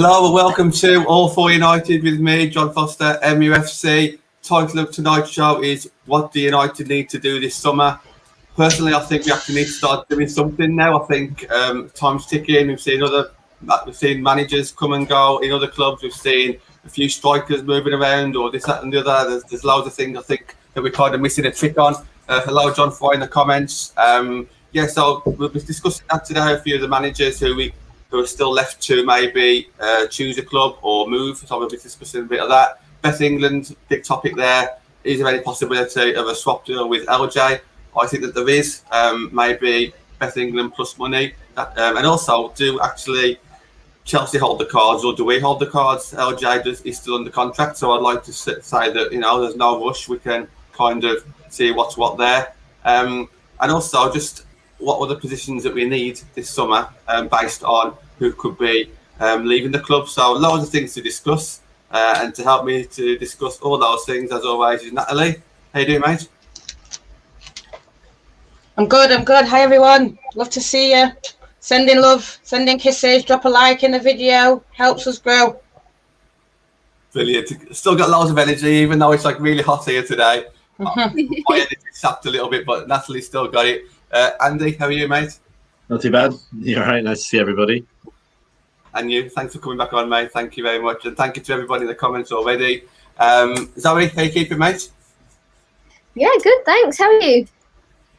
Hello and welcome to All For United with me, John Foster, MUFC. Title of tonight's show is What do United need to do this summer? Personally, I think we actually need to start doing something now. I think time's ticking. We've seen managers come and go in other clubs. We've seen a few strikers moving around, or this, that, and the other. There's loads of things I think that we're kind of missing a trick on. Hello, John Foy in the comments. So we'll be discussing that today. A few of the managers who are still left to maybe choose a club or move. So we'll be discussing a bit of that. Beth England, big topic there. Is there any possibility of a swap deal with LJ? I think that there is. Maybe Beth England plus money. And also, do actually Chelsea hold the cards, or do we hold the cards? LJ is still under contract, so I'd like to say that, there's no rush. We can kind of see what's what there. And also, just what other positions that we need this summer based on who could be leaving the club. So loads of things to discuss. And to help me to discuss all those things, as always, is Natalie. How you doing, mate? I'm good. Hi, everyone. Love to see you. Sending love, sending kisses, drop a like in the video. Helps us grow. Brilliant. Still got loads of energy, even though it's like really hot here today. My energy sapped a little bit, but Natalie's still got it. Andy, how are you, mate? Not too bad. You're all right. Nice to see everybody. And you. Thanks for coming back on, mate. Thank you very much. And thank you to everybody in the comments already. Zoe, how you keeping, mate? Yeah, good, thanks. How are you?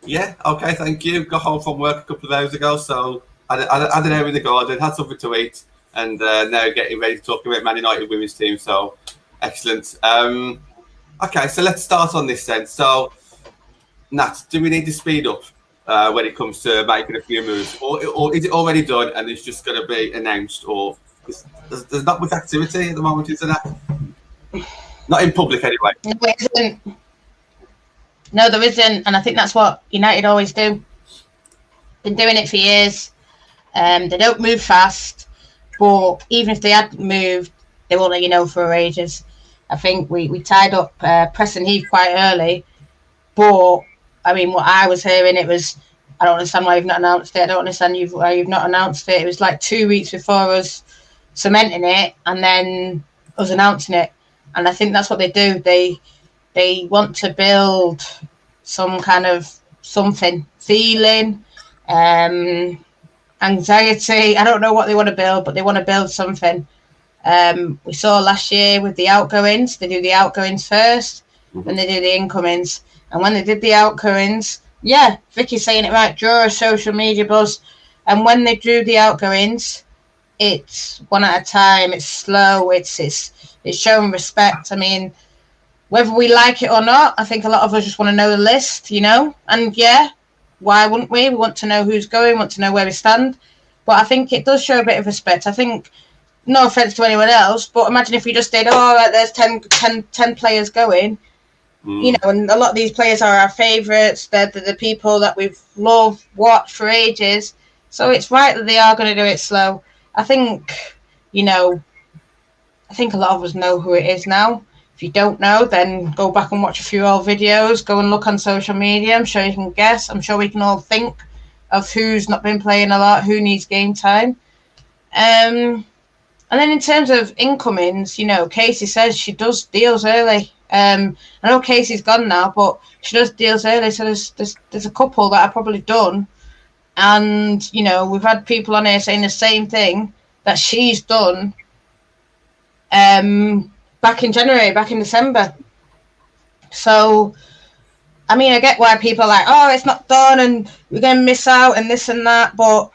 Yeah, okay, thank you. Got home from work a couple of hours ago, so I had an hour in the garden, had something to eat, and now getting ready to talk about Man United women's team, so excellent. Okay, so let's start on this then. So, Nat, do we need to speed up when it comes to making a few moves, or is it already done and it's just going to be announced, or there's not much activity at the moment, is there? Not in public anyway. No, it isn't. No, there isn't, and I think that's what United always do. Been doing it for years. They don't move fast, but even if they had moved, they won't let you know for ages. I think we tied up Preston Heath quite early, but I mean, what I was hearing, it was, I don't understand why you've not announced it. I don't understand why you've not announced it. It was like 2 weeks before us cementing it, and then us announcing it. And I think that's what they do. They want to build some kind of something, feeling, anxiety. I don't know what they want to build, but they want to build something. We saw last year with the outgoings, they do the outgoings first, and they do the incomings. And when they did the outgoings, yeah, Vicky's saying it right, draw a social media buzz. And when they drew the outgoings, it's one at a time, it's slow, it's showing respect. I mean, whether we like it or not, I think a lot of us just want to know the list, And yeah, why wouldn't we? We want to know who's going, want to know where we stand. But I think it does show a bit of respect. I think, no offence to anyone else, but imagine if we just did, there's 10 players going, and a lot of these players are our favourites. They're the people that we've loved, watched for ages. So it's right that they are going to do it slow. I think, I think a lot of us know who it is now. If you don't know, then go back and watch a few old videos. Go and look on social media. I'm sure you can guess. I'm sure we can all think of who's not been playing a lot, who needs game time. And then in terms of incomings, Casey says she does deals early. I know Casey's gone now, but she does deals early. So there's a couple that are probably done. And, we've had people on here saying the same thing that she's done back in January, back in December. So, I mean, I get why people are like, it's not done and we're going to miss out and this and that. But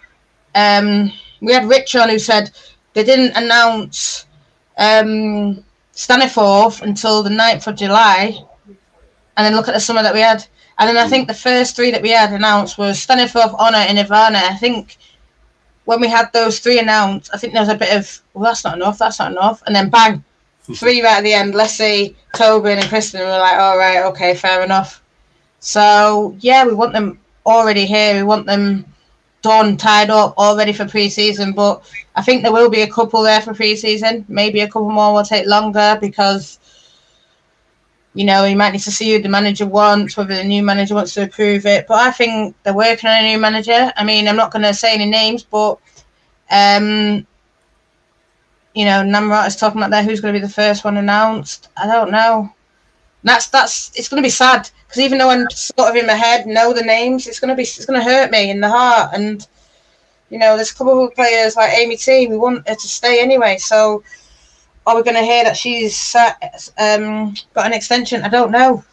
we had Rich on who said they didn't announce Staniforth until the 9th of July. And then look at the summer that we had. And then I think the first three that we had announced was Staniforth, Honor and Ivana. I think when we had those three announced, I think there was a bit of, that's not enough. And then bang, three right at the end, Leslie, Tobin and Kristen. And we're like, all right, okay, fair enough. So, yeah, we want them already here. We want them done, tied up, all ready for pre-season. But I think there will be a couple there for pre-season. Maybe a couple more will take longer because, you might need to see who the manager wants, whether the new manager wants to approve it. But I think they're working on a new manager. I mean, I'm not going to say any names, but Namrata's talking about there who's going to be the first one announced. I don't know. That's it's going to be sad because even though I'm sort of in my head know the names, it's going to hurt me in the heart. And there's a couple of players like Amy T. We want her to stay anyway. So are we going to hear that she's got an extension? I don't know.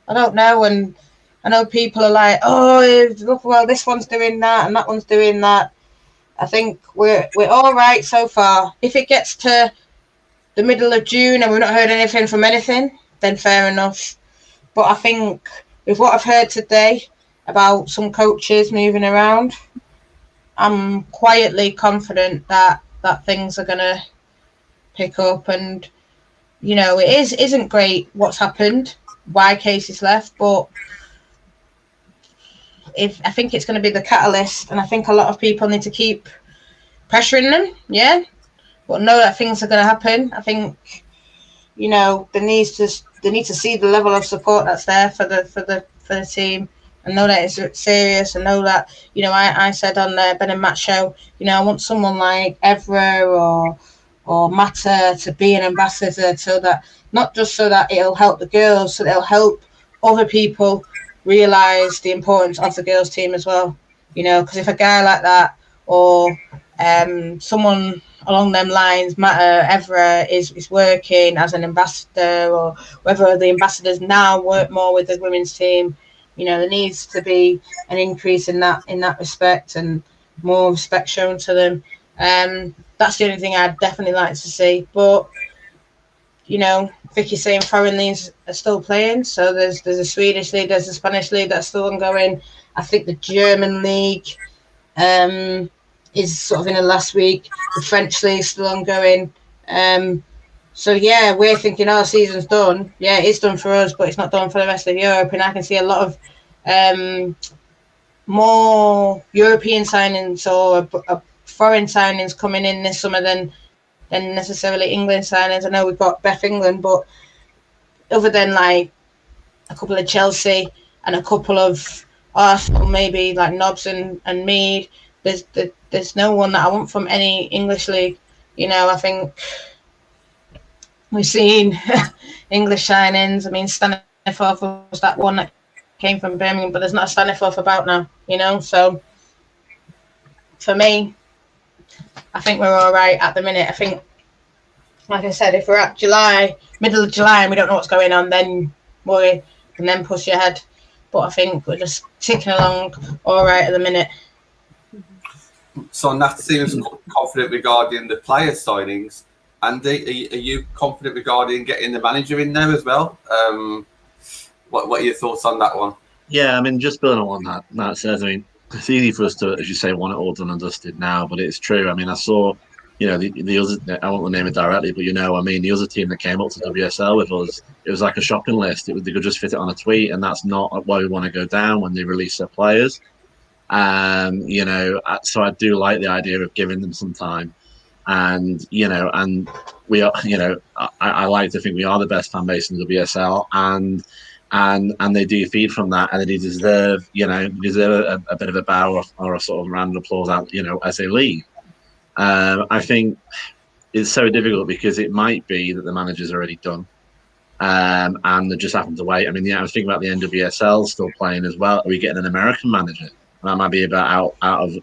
And I know people are like, oh, look, well, this one's doing that and that one's doing that. I think we're all right so far. If it gets to the middle of June and we've not heard anything from anything, then fair enough. But I think with what I've heard today about some coaches moving around, I'm quietly confident that things are going to pick up. And, it isn't great what's happened, why Casey's left, but I think it's going to be the catalyst. And I think a lot of people need to keep pressuring them, yeah, but know that things are going to happen. I think, they need to see the level of support that's there for the team and know that it's serious and know that, I said on the Ben and Matt show, I want someone like Evra or Mata to be an ambassador so that, not just so that it'll help the girls, so that it'll help other people realise the importance of the girls team as well, because if a guy like that or someone along them lines, Mata, Evra is working as an ambassador, or whether the ambassadors now work more with the women's team, there needs to be an increase in that respect and more respect shown to them. That's the only thing I'd definitely like to see. But Vicky's saying foreign leagues are still playing, so there's a Swedish league, there's a Spanish league that's still ongoing. I think the German league is sort of in the last week. The French league is still ongoing. So yeah, we're thinking our season's done. Yeah, it's done for us, but it's not done for the rest of Europe. And I can see a lot of more European signings or foreign signings coming in this summer than necessarily England signings. I know we've got Beth England, but other than like a couple of Chelsea and a couple of Arsenal, maybe like Nobbs and Mead, there's no one that I want from any English league. I think we've seen English signings. I mean, Staniforth was that one that came from Birmingham, but there's not a Staniforth about now, So for me, I think we're all right at the minute. I think, like I said, if we're at middle of July, and we don't know what's going on, then worry and then push ahead. But I think we're just ticking along all right at the minute. So Nat seems confident regarding the player signings. Andy, are you confident regarding getting the manager in there as well? What are your thoughts on that one? Yeah, I mean, just building on what Nat says, I mean, it's easy for us to, as you say, want it all done and dusted now, but it's true. I mean, I saw, the other, I won't name it directly, but the other team that came up to WSL with us, it was like a shopping list. They could just fit it on a tweet, and that's not where we want to go down when they release their players. So I do like the idea of giving them some time, and and we are, I like to think we are the best fan base in the WSL, and they do feed from that, and they deserve a bit of a bow or a sort of round of applause out as they leave. I think it's so difficult because it might be that the manager's already done, and they just happen to wait. I mean, I was thinking about the NWSL still playing as well. Are we getting an American manager? That might be about out of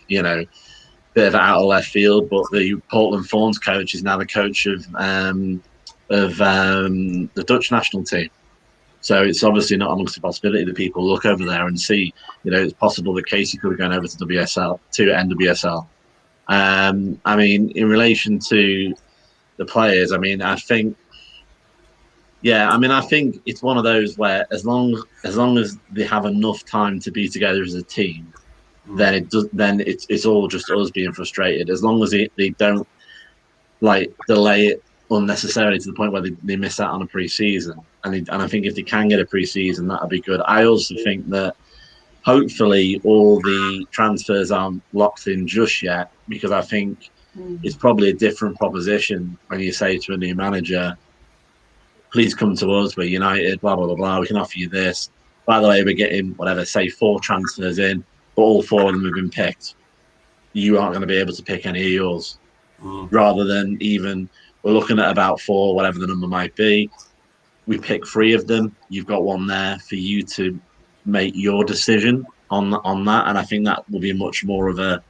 bit of out of left field, but the Portland Thorns coach is now the coach of the Dutch national team. So it's obviously not amongst the possibility that people look over there and see, it's possible that Casey could have gone over to NWSL. I mean, in relation to the players, I think it's one of those where as long as they have enough time to be together as a team, then it's all just us being frustrated. As long as they don't delay it unnecessarily to the point where they miss out on a pre-season. And I think if they can get a pre-season, that'll be good. I also think that hopefully all the transfers aren't locked in just yet, because I think it's probably a different proposition when you say to a new manager, please come to us, we're United, blah, blah, blah, blah, we can offer you this. By the way, we're getting, 4 transfers in, but all 4 of them have been picked. You aren't going to be able to pick any of yours. rather than even we're looking at about 4, whatever the number might be. We pick 3 of them. You've got one there for you to make your decision on that, and I think that will be much more of a.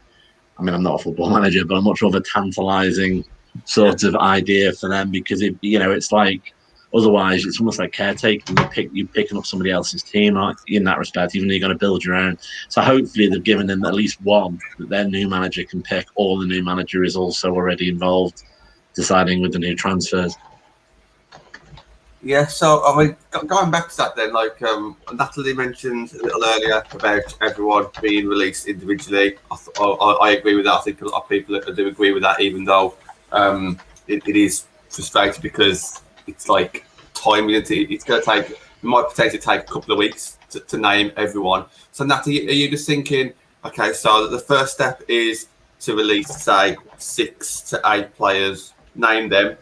I mean, I'm not a football manager, but I'm much more of a tantalising sort of idea for them because it's like otherwise it's almost like caretaking. You're picking up somebody else's team in that respect, even though you're going to build your own. So hopefully they've given them at least one that their new manager can pick, or the new manager is also already involved deciding with the new transfers. Yeah, so I mean, going back to that then, like Natalie mentioned a little earlier about everyone being released individually. I agree with that. I think a lot of people do agree with that, even though it is frustrating because it's like time. It's going to take, it might potentially take a couple of weeks to name everyone. So Natalie, are you just thinking, okay, so the first step is to release, say, 6 to 8 players, name them,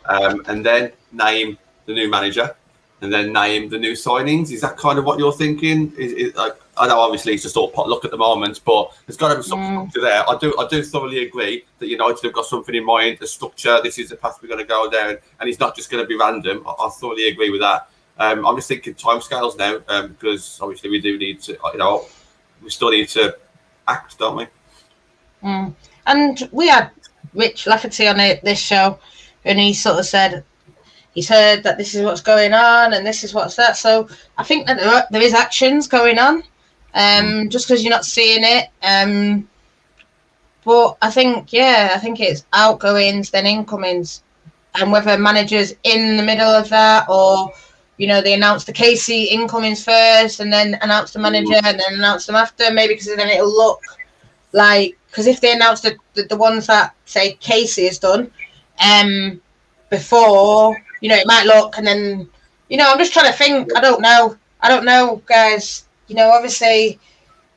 and then name the new manager, and then name the new signings? Is that kind of what you're thinking? I know obviously it's just all potluck at the moment, but there's got to be some structure there. I do thoroughly agree that United have got something in mind, a structure. This is the path we're going to go down, and it's not just going to be random. I thoroughly agree with that. I'm just thinking timescales now, because obviously we do need to, we still need to act, don't we? And we had Rich Lafferty on this show, and he sort of said he's heard that this is what's going on and this is what's that. So I think that there is actions going on, just because you're not seeing it. But I think it's outgoings, then incomings, and whether managers in the middle of that, or they announce the Casey incomings first and then announce the manager and then announce them after, maybe because then it'll look like, because if they announce the ones that say Casey is done before, it might look, and then I'm just trying to think. I don't know, guys. Obviously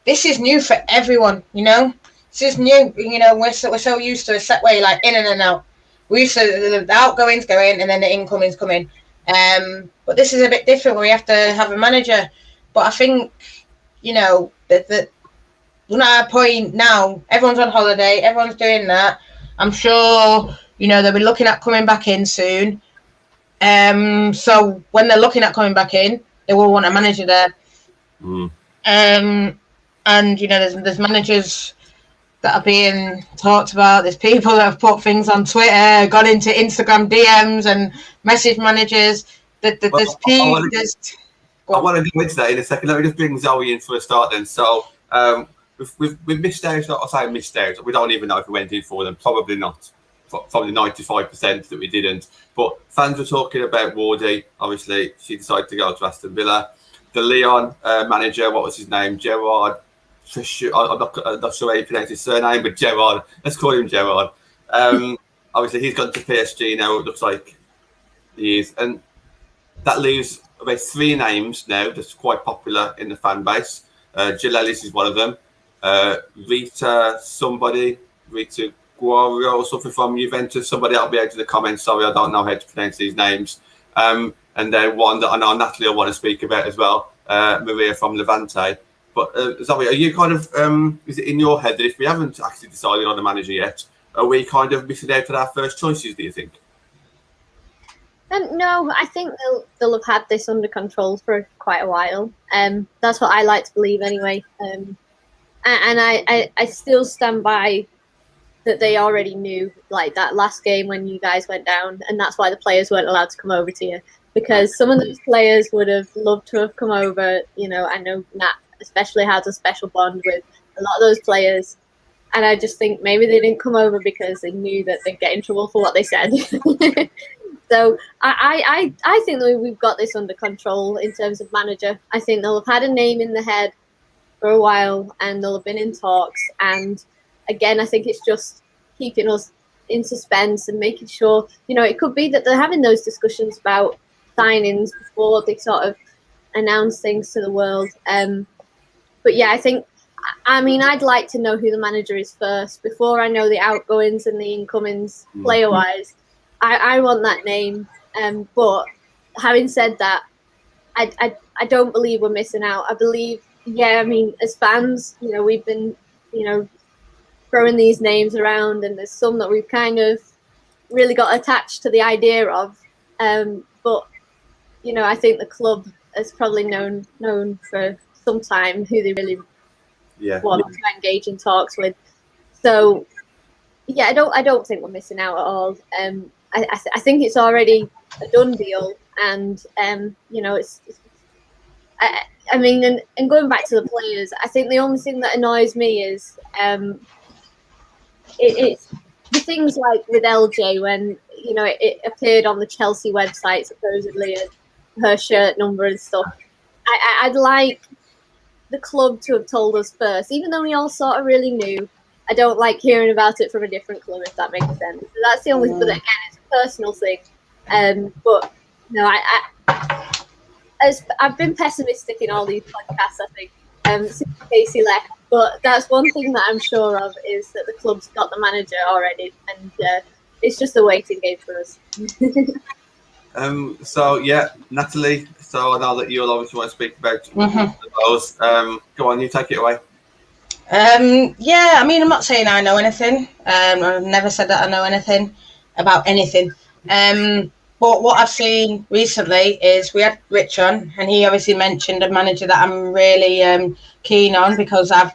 this is new for everyone. This is new. We're so used to a set way, like in and out. We used to the outgoings go in and then the incomings come in. But this is a bit different where we have to have a manager. But I think that we're not at a point now. Everyone's on holiday. Everyone's doing that. I'm sure they'll be looking at coming back in soon. So when they're looking at coming back in, they will want a manager there. And there's managers that are being talked about. There's people that have put things on Twitter, gone into Instagram DMs and message managers. I want to go into that in a second. Let me just bring Zoe in for a start then. So we've missed out. I say missed out. We don't even know if we went in for them. Probably not. Probably 95% that we didn't. But fans were talking about Wardy. Obviously, she decided to go to Aston Villa. The Leon manager, what was his name? Gerard. I'm not sure how you pronounce his surname, but Gerard. Let's call him Gerard. Obviously, he's gone to PSG now. It looks like he is, and that leaves about 3 names now that's quite popular in the fan base. Jalellis is one of them. Rita Guario or something from Juventus. Somebody will be out in the comments. Sorry, I don't know how to pronounce these names. And then one that I know Natalie will want to speak about as well, Maria from Levante. But Zoe, are you kind of, is it in your head that if we haven't actually decided on a manager yet, are we kind of missing out on our first choices, do you think? No, I think they'll have had this under control for quite a while. That's what I like to believe anyway. And I still stand by that they already knew, like that last game when you guys went down, and that's why the players weren't allowed to come over to you, because some of those players would have loved to have come over. I know Nat especially has a special bond with a lot of those players, and I just think maybe they didn't come over because they knew that they'd get in trouble for what they said. So I think that we've got this under control in terms of manager. I think they'll have had a name in the head for a while, and they'll have been in talks, and again, I think it's just keeping us in suspense and making sure, it could be that they're having those discussions about signings before they sort of announce things to the world. But yeah, I'd like to know who the manager is first before I know the outgoings and the incomings player-wise. I want that name. But having said that, I don't believe we're missing out. I believe, as fans, we've been, throwing these names around, and there's some that we've kind of really got attached to the idea of. But I think the club has probably known for some time who they really want to engage in talks with. So yeah, I don't think we're missing out at all. I think it's already a done deal, and I mean, and going back to the players, I think the only thing that annoys me is it's the things like with LJ when it appeared on the Chelsea website supposedly and her shirt number and stuff. I'd like the club to have told us first, even though we all sort of really knew. I don't like hearing about it from a different club, if that makes sense. So that's the only. But again, it's a personal thing. But no, I've been pessimistic in all these podcasts, I think, since Casey left. But that's one thing that I'm sure of is that the club's got the manager already, and it's just a waiting game for us. So yeah, Natalie. So I know that you'll obviously want to speak about those. Go on, you take it away. Yeah, I mean, I'm not saying I know anything. I've never said that I know anything about anything. But what I've seen recently is we had Rich on, and he obviously mentioned a manager that I'm really keen on because I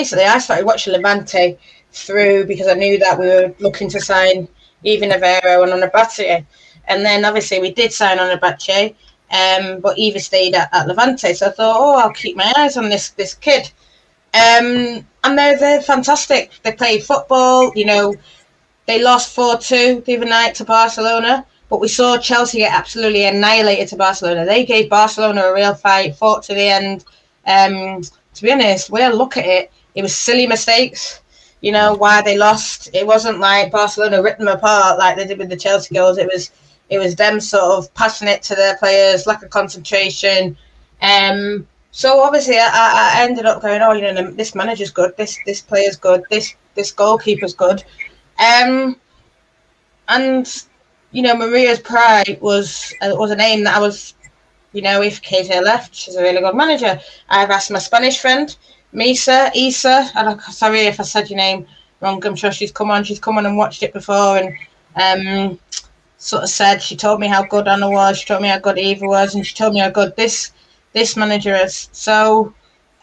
started watching Levante through because I knew that we were looking to sign Eva Navarro and Onabache. And then obviously we did sign Onabache, but Eva stayed at Levante. So I thought, I'll keep my eyes on this kid. And they're fantastic. They play football, they lost 4-2 the other night to Barcelona, but we saw Chelsea get absolutely annihilated to Barcelona. They gave Barcelona a real fight, fought to the end. To be honest, when I look at it, it was silly mistakes, why they lost. It wasn't like Barcelona ripped them apart like they did with the Chelsea goals. It was them sort of passing it to their players, lack of concentration. So obviously, I ended up going, this manager's good, this player's good, this goalkeeper's good, and Maria's Pride was a name that I was, if KJ left, she's a really good manager. I've asked my Spanish friend, Isa. Sorry if I said your name wrong. I'm sure she's come on and watched it before, and sort of said she told me how good Anna was, she told me how good Eva was, and she told me how good this manager is. So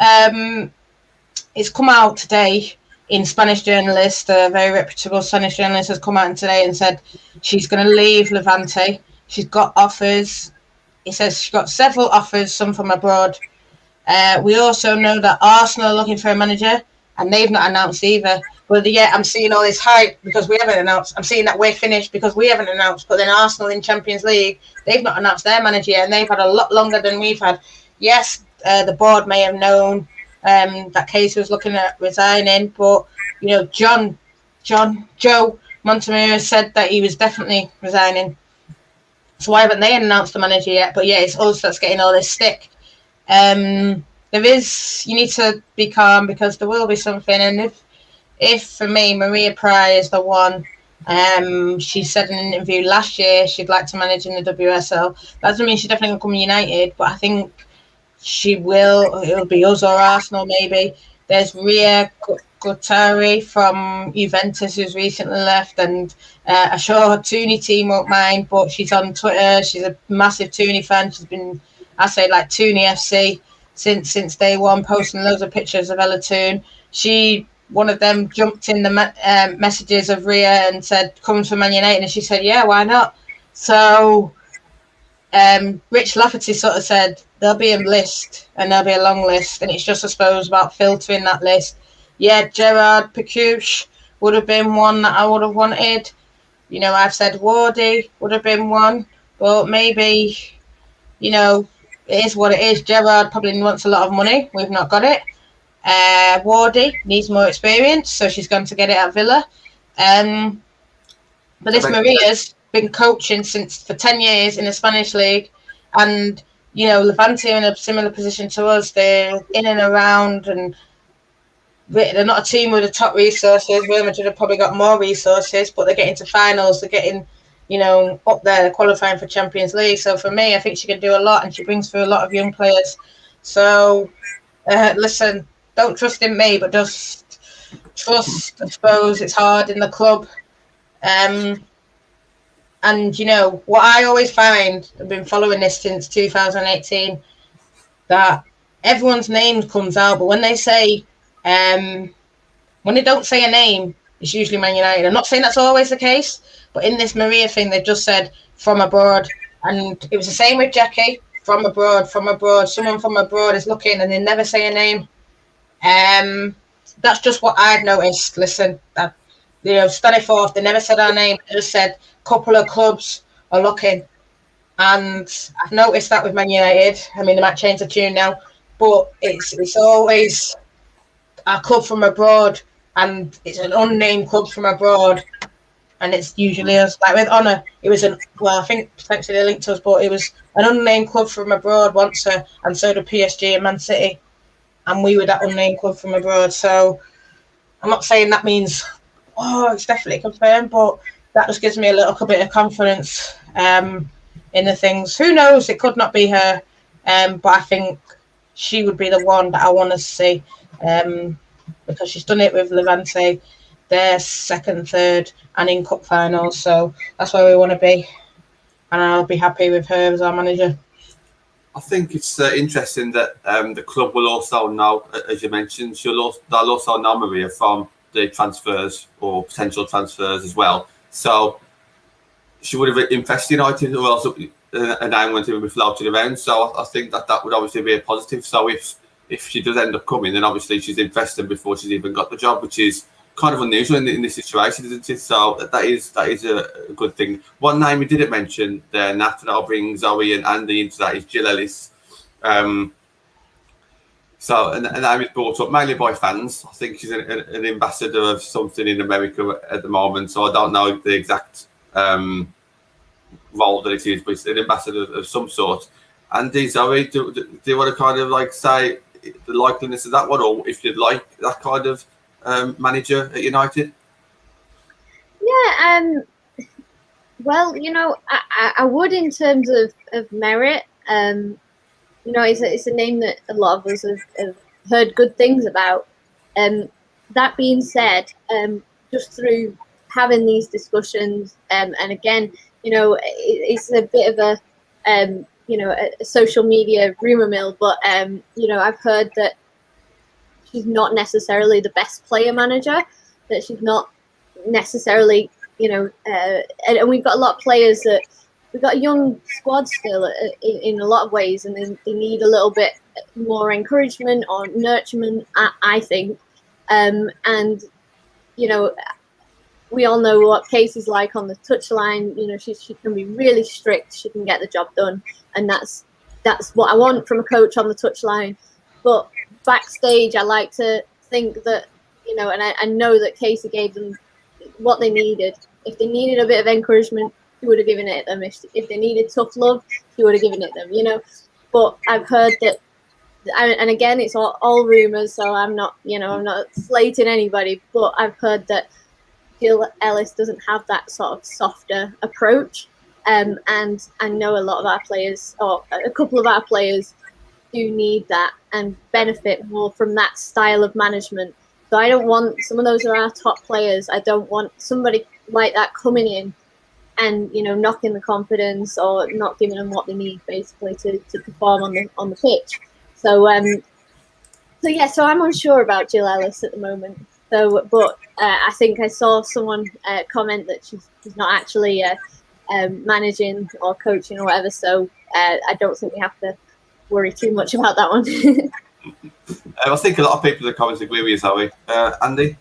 it's come out today in Spanish journalist, a very reputable Spanish journalist has come out today and said she's going to leave Levante. She's got offers. He says she's got several offers, some from abroad. We also know that Arsenal are looking for a manager, and they've not announced either. Well, yeah, I'm seeing all this hype because we haven't announced. I'm seeing that we're finished because we haven't announced. But then Arsenal in Champions League, they've not announced their manager yet, and they've had a lot longer than we've had. Yes, the board may have known that Casey was looking at resigning, but Joe Montemurro said that he was definitely resigning. So why haven't they announced the manager yet? But yeah, it's us that's getting all this stick. You need to be calm because there will be something, and if for me, Maria Pry is the one. She said in an interview last year she'd like to manage in the WSL. That doesn't mean she's definitely going to come United, but I think she will. It'll be us or Arsenal maybe. There's Ria Guattari from Juventus who's recently left, and I'm sure her Tooney team won't mind, but she's on Twitter. She's a massive Tooney fan. She's been, I say, like Tooney FC since day one, posting loads of pictures of Ella Toon. One of them jumped in the messages of Ria and said, "Come to Man United," and she said, "Yeah, why not?" So Rich Lafferty sort of said there'll be a list, and there'll be a long list, and it's just, I suppose, about filtering that list. Yeah, Gerard Piquet would have been one that I would have wanted. I've said Wardy would have been one, but maybe, it is what it is. Gerard probably wants a lot of money. We've not got it. Wardy needs more experience, so she's going to get it at Villa. But this Maria's been coaching for 10 years in the Spanish league, and Levante are in a similar position to us. They're in and around, and they're not a team with the top resources. Real Madrid have probably got more resources, but they're getting to finals. They're getting, up there, qualifying for Champions League. So for me, I think she can do a lot, and she brings through a lot of young players. So listen, don't trust in me, but just trust, I suppose, it's hard in the club. And, you know, what I always find, I've been following this since 2018, that everyone's name comes out, but when they say, when they don't say a name, it's usually Man United. I'm not saying that's always the case, but in this Maria thing, they just said from abroad. And it was the same with Jackie, from abroad. Someone from abroad is looking and they never say a name. That's just what I've noticed. Listen, you know, Staniforth, they never said our name. They just said a couple of clubs are looking. And I've noticed that with Man United. I mean, they might change the tune now, but it's always a club from abroad, and it's an unnamed club from abroad. And it's usually us. Like with Honor, it was I think potentially they linked to us, but it was an unnamed club from abroad once, and so did PSG and Man City. And we were that unnamed club from abroad. So I'm not saying that means, it's definitely confirmed, but that just gives me a little bit of confidence in the things. Who knows? It could not be her, but I think she would be the one that I want to see, because she's done it with Levante, their second, third, and in cup finals. So that's where we want to be, and I'll be happy with her as our manager. I think it's interesting that the club will also know, as you mentioned, they'll also know Maria from the transfers or potential transfers as well. So she would have impressed United, or else a name went to be floated around. So I think that would obviously be a positive. So if she does end up coming, then obviously she's impressed them before she's even got the job, which is kind of unusual in this situation, isn't it? So that is a good thing. One name we didn't mention there, Nat, and I'll bring Zoe and Andy into that, is Jill Ellis. So and name is brought up mainly by fans. I think she's an ambassador of something in America at the moment. So I don't know the exact role that it is, but it's an ambassador of some sort. Andy, Zoe, do you want to kind of like say the likeliness of that one, or if you'd like that kind of manager at United? Yeah, well, you know, I would in terms of merit. You know, it's a name that a lot of us have heard good things about. That being said, just through having these discussions, and again, you know, it's a bit of a you know, a social media rumor mill, but you know, I've heard that she's not necessarily the best player manager, that she's not necessarily, you know, and we've got a lot of players that we've got a young squad still in a lot of ways, and they need a little bit more encouragement or nurturement, I think. And, you know, we all know what Casey's like on the touchline. You know, she can be really strict. She can get the job done. And that's what I want from a coach on the touchline. But backstage, I like to think that, you know, and I know that Casey gave them what they needed. If they needed a bit of encouragement, he would have given it them. If they needed tough love, he would have given it them, you know. But I've heard that, and again, it's all rumors, so I'm not, you know, I'm not slating anybody, but I've heard that Jill Ellis doesn't have that sort of softer approach. And I know a lot of our players, or a couple of our players, do need that and benefit more from that style of management. So I don't want, some of those are our top players, I don't want somebody like that coming in and, you know, knocking the confidence or not giving them what they need basically to perform on the pitch. So so I'm unsure about Jill Ellis at the moment. So, but I think I saw someone comment that she's not actually managing or coaching or whatever. So I don't think we have to worry too much about that one. I think a lot of people in the comments agree with you, Zoe. Andy?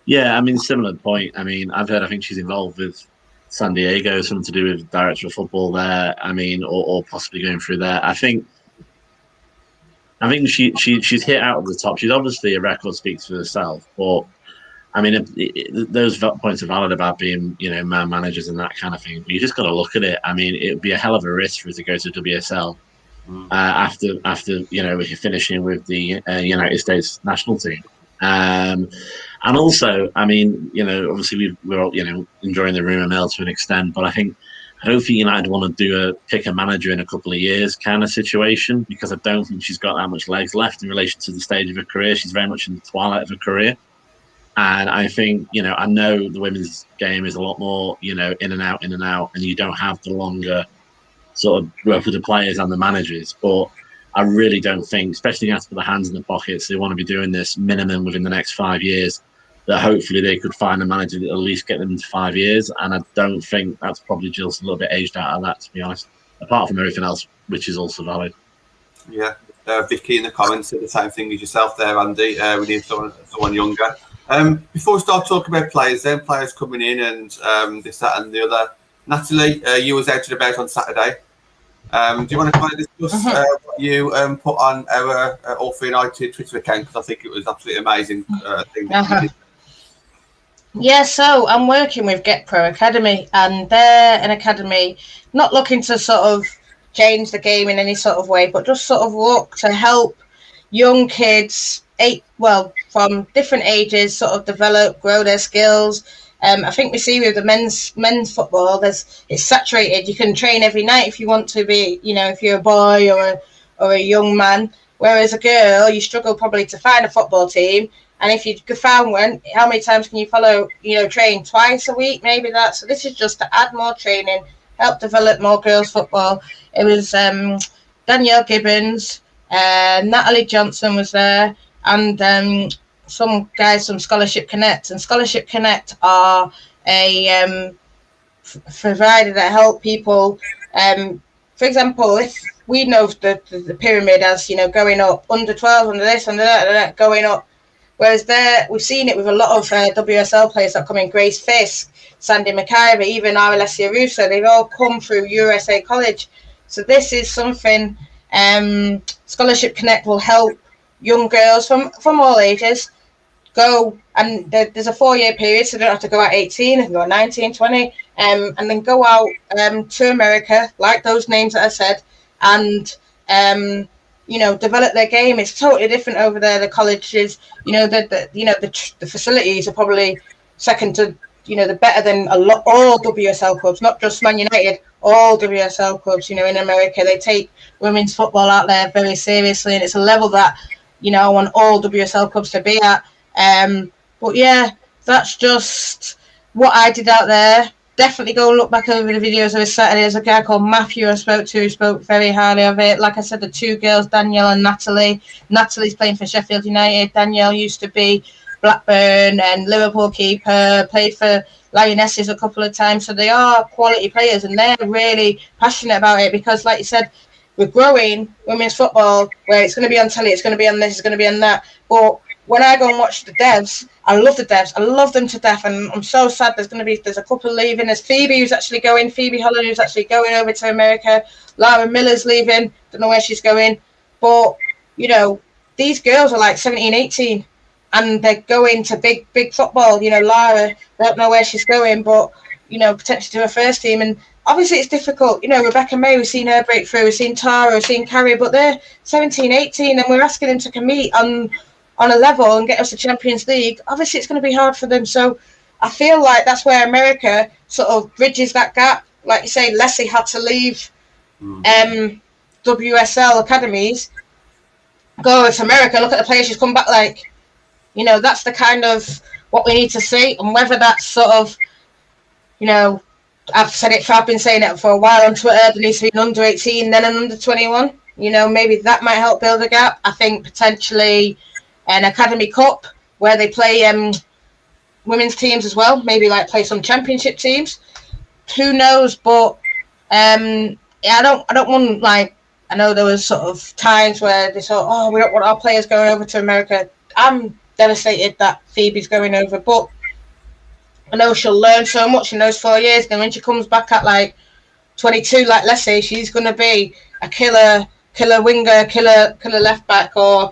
Yeah, I mean, similar point. I mean, I think she's involved with San Diego, something to do with director of football there. I mean, or possibly going through there. I think she's hit out of the top. She's obviously, a record speaks for herself, but I mean, those points are valid about being, you know, man managers and that kind of thing. But you just got to look at it. I mean, it would be a hell of a risk for her to go to WSL after you know, finishing with the United States national team. And also, I mean, you know, obviously we're all, you know, enjoying the rumour mill to an extent, but I think hopefully United want to do pick a manager in a couple of years kind of situation, because I don't think she's got that much legs left in relation to the stage of her career. She's very much in the twilight of her career. And I think, I know the women's game is a lot more, in and out, and you don't have the longer sort of growth of the players and the managers. But I really don't think, especially after the hands in the pockets, they want to be doing this minimum within the next 5 years, that hopefully they could find a manager that at least get them into 5 years. And I don't think that's probably just a little bit aged out of that, to be honest, apart from everything else, which is also valid. Yeah. Vicky in the comments said the same thing as yourself there, Andy. We need someone younger. Before we start talking about players coming in and this, that, and the other, Natalie, you was out and about on Saturday. Do you want to kind of discuss what you put on our All For United Twitter account? Because I think it was absolutely amazing thing that you did. Yeah, so I'm working with Get Pro Academy, and they're an academy not looking to sort of change the game in any sort of way, but just sort of look to help young kids, from different ages, sort of develop, grow their skills. I think we see with the men's football, it's saturated. You can train every night if you want to be, if you're a boy or a young man. Whereas a girl, you struggle probably to find a football team. And if you found one, how many times can you train twice a week? Maybe that. So this is just to add more training, help develop more girls football. It was Danielle Gibbons, Natalie Johnson was there, and some guys from Scholarship Connect. And Scholarship Connect are a provider that help people. For example, if we know the pyramid as going up, under 12, under this, under that, going up. Whereas we've seen it with a lot of WSL players that come in, Grace Fisk, Sandy McIver, even Alessia Russo. They've all come through USA College. So this is something Scholarship Connect will help young girls from all ages go, and there's a 4-year period, so they don't have to go at 18, they can go at 19, 20, and then go out to America, like those names that I said, and develop their game. It's totally different over there. The colleges, the facilities are probably second to, they're better than all WSL clubs, not just Man United, all WSL clubs, in America. They take women's football out there very seriously, and it's a level that, I want all WSL clubs to be at. But yeah, that's just what I did out there. Definitely go look back over the videos of this Saturday. There's a guy called Matthew I spoke to who spoke very highly of it. Like I said, the two girls, Danielle and Natalie. Natalie's playing for Sheffield United. Danielle used to be Blackburn and Liverpool keeper, played for Lionesses a couple of times. So they are quality players, and they're really passionate about it because, like you said, we're growing women's football where it's going to be on telly, it's going to be on this, it's going to be on that. But when I go and watch the devs, I love the devs. I love them to death, and I'm so sad there's a couple leaving. There's Phoebe who's actually going, Phoebe Holland who's actually going over to America. Lara Miller's leaving. Don't know where she's going. But, these girls are like 17, 18, and they're going to big football. Lara, don't know where she's going, but, potentially to her first team. And obviously it's difficult. Rebecca May, we've seen her break through. We've seen Tara, we've seen Carrie, but they're 17, 18, and we're asking them to compete on a level and get us to Champions League. Obviously, it's going to be hard for them. So I feel like that's where America sort of bridges that gap. Like you say, Leslie had to leave WSL academies, go to America, look at the players she's come back like. That's the kind of what we need to see. And whether that's sort of, I've been saying it for a while on Twitter, there needs to be an under 18, then an under 21. Maybe that might help build a gap. I think potentially an Academy Cup where they play women's teams as well, maybe like play some championship teams. Who knows? But I don't want, like, I know there was sort of times where they thought, we don't want our players going over to America. I'm devastated that Phoebe's going over, but I know she'll learn so much in those 4 years. Then when she comes back at like 22, like let's say, she's going to be a killer winger, killer left back, or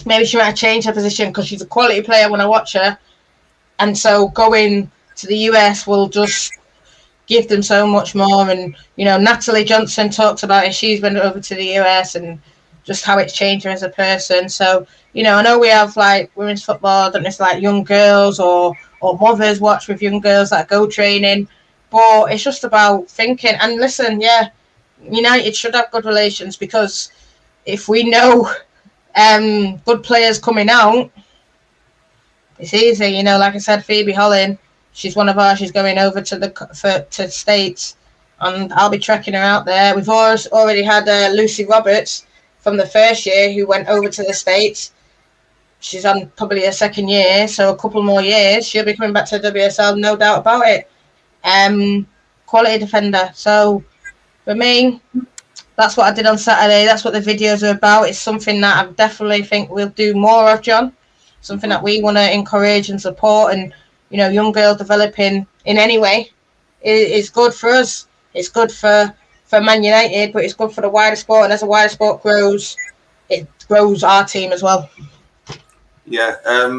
maybe she might have changed her position because she's a quality player when I watch her. And so going to the US will just give them so much more. And, Natalie Johnson talks about it. She's been over to the US and just how it's changed her as a person. So, I know we have like women's football, I don't know if it's like young girls or mothers watch with young girls that go training. But it's just about thinking. And listen, yeah, United should have good relations, because if we know good players coming out, It's easy, you know. Like I said, Phoebe Holland, she's one of ours. She's going over to States, and I'll be trekking her out there. We've already had Lucy Roberts from the first year who went over to the States. She's on probably her second year, so a couple more years she'll be coming back to WSL, no doubt about it. Quality defender. So for me, that's what I did on Saturday. That's what the videos are about. It's something that I definitely think we'll do more of, John. Something that we want to encourage and support, and you know, young girls developing in any way is good for us. It's good for Man United, but it's good for the wider sport. And as the wider sport grows, it grows our team as well. Yeah.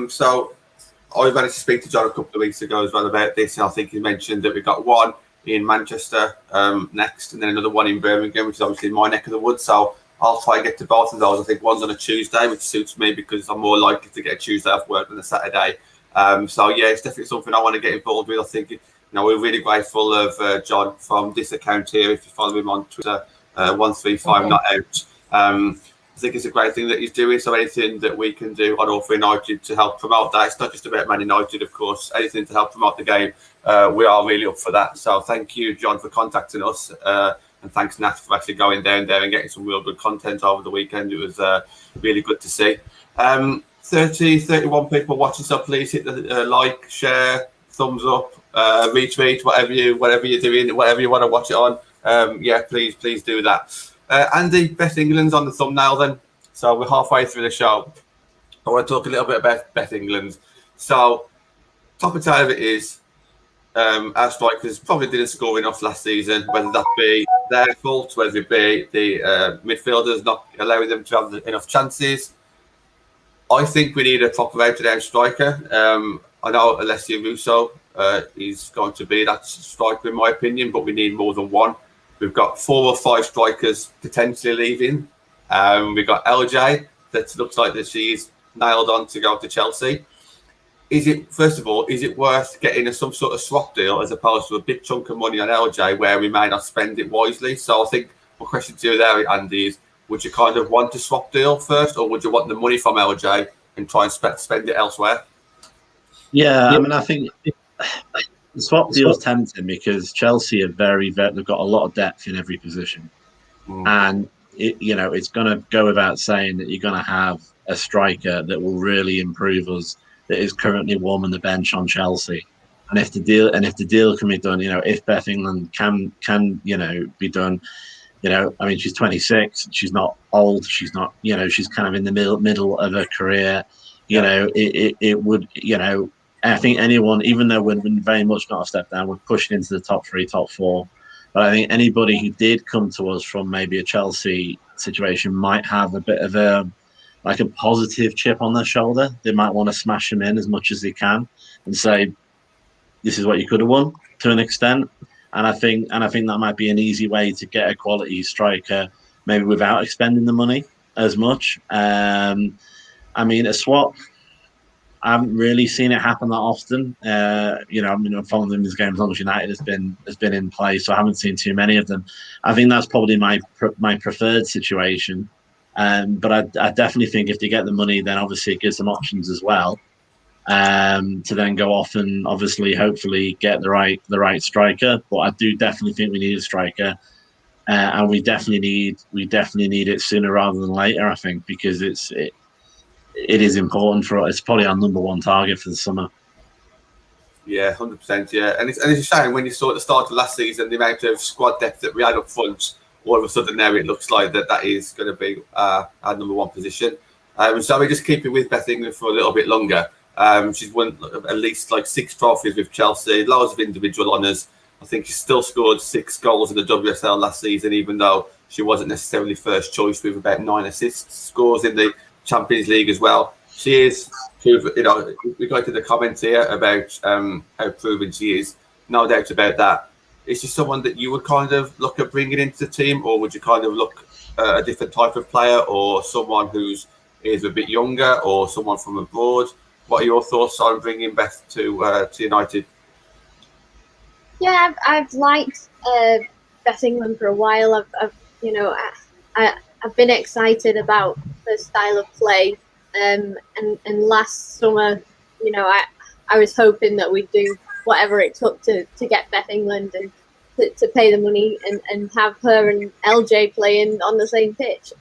So I managed to speak to John a couple of weeks ago as well about this, and I think he mentioned that we got one in Manchester next, and then another one in Birmingham, which is obviously my neck of the woods. So I'll try and get to both of those. I think one's on a Tuesday, which suits me because I'm more likely to get a Tuesday off work than a Saturday. So yeah, it's definitely something I want to get involved with. I think, you know, we're really grateful of John from this account here. If you follow him on Twitter, 135 not out. I think it's a great thing that he's doing. So anything that we can do on All for United to help promote that, it's not just about Man United, of course. Anything to help promote the game, we are really up for that. So thank you, John, for contacting us. And thanks, Nat, for actually going down there and getting some real good content over the weekend. It was really good to see. 31 people watching, so please hit the like, share, thumbs up, retweet, whatever you're doing, whatever you want to watch it on. Yeah, please do that. Andy, Beth England's on the thumbnail then. So we're halfway through the show. I want to talk a little bit about Beth England. So top and tail of it is our strikers probably didn't score enough last season, whether that be their fault, whether it be the midfielders not allowing them to have enough chances. I think we need a proper out-and-out striker. I know Alessia Russo is going to be that striker in my opinion, but we need more than one. We've got 4 or 5 strikers potentially leaving. We've got LJ that looks like that she's nailed on to go to Chelsea. Is it worth getting some sort of swap deal as opposed to a big chunk of money on LJ where we may not spend it wisely? So I think my question to you there, Andy, is would you kind of want a swap deal first, or would you want the money from LJ and try and spend it elsewhere? Yeah, I mean, I think the swap deal's tempting because Chelsea are they've got a lot of depth in every position. And it's going to go without saying that you're going to have a striker that will really improve us, that is currently warming the bench on Chelsea. And if the deal can be done, if Beth England can be done, I mean, she's 26, she's not old, she's not, she's kind of in the middle of her career. It would, I think anyone, even though we're very much not a step down, we're pushing into the top 3, top 4. But I think anybody who did come to us from maybe a Chelsea situation might have a bit of a positive chip on their shoulder. They might want to smash them in as much as they can and say, this is what you could have won to an extent. And I think that might be an easy way to get a quality striker, maybe without expending the money as much. I mean, a swap, I haven't really seen it happen that often. I'm following them as games as long as United has been in play, so I haven't seen too many of them. I think that's probably my preferred situation. But I definitely think if they get the money, then obviously it gives them options as well to then go off and obviously hopefully get the right striker. But I do definitely think we need a striker, and we definitely need it sooner rather than later. I think because it is important for us. It's probably our number 1 target for the summer. Yeah, 100%. Yeah, and it's a shame when you saw at the start of last season the amount of squad depth that we had up front. All of a sudden now it looks like that is going to be our number 1 position. So we just keep it with Beth England for a little bit longer. She's won at least 6 trophies with Chelsea, loads of individual honours. I think she still scored 6 goals in the WSL last season, even though she wasn't necessarily first choice, with about 9 assists, scores in the Champions League as well. She is, we got to the comments here about how proven she is. No doubt about that. Is she someone that you would kind of look at bringing into the team, or would you kind of look at a different type of player, or someone who's is a bit younger, or someone from abroad? What are your thoughts on bringing Beth to United? Yeah, I've liked Beth England for a while. I've been excited about her style of play, and last summer you know, I was hoping that we'd do whatever it took to get Beth England and to pay the money and have her and LJ playing on the same pitch.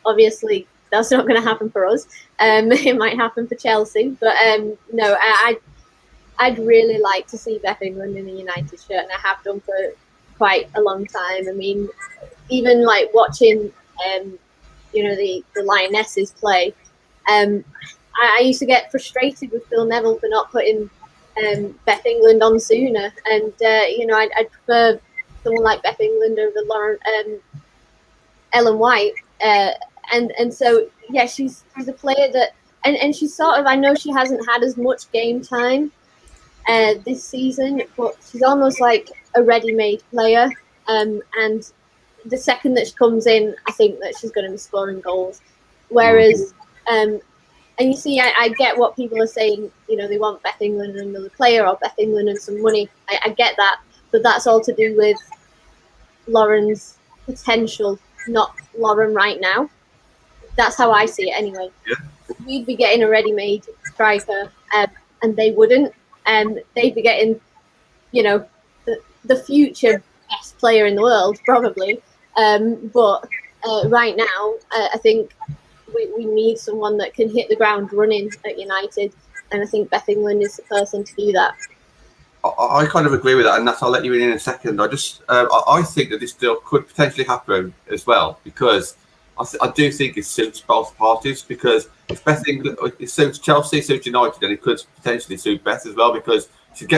Obviously, that's not going to happen for us. It might happen for Chelsea, but no, I'd really like to see Beth England in a United shirt, and I have done for quite a long time. I mean, even like watching, you know, the Lionesses play. I used to get frustrated with Phil Neville for not putting Beth England on sooner, and you know, I'd prefer someone like Beth England over Ellen White, and so yeah, she's a player that, and she's sort of, I know she hasn't had as much game time this season, but she's almost like a ready-made player, and the second that she comes in, I think that she's going to be scoring goals, whereas and you see, I get what people are saying, you know, they want Beth England and another player, or Beth England and some money. I get that, but that's all to do with Lauren's potential, not Lauren right now. That's how I see it anyway. Yeah. We'd be getting a ready-made striker, and they wouldn't. They'd be getting, you know, the future best player in the world, probably. But right now, I think we need someone that can hit the ground running at United, and I think Beth England is the person to do that. I kind of agree with that, and I'll let you in a second. I think that this deal could potentially happen as well, because I do think it suits both parties, because if Beth England, it suits Chelsea, suits United, then it could potentially suit Beth as well, because if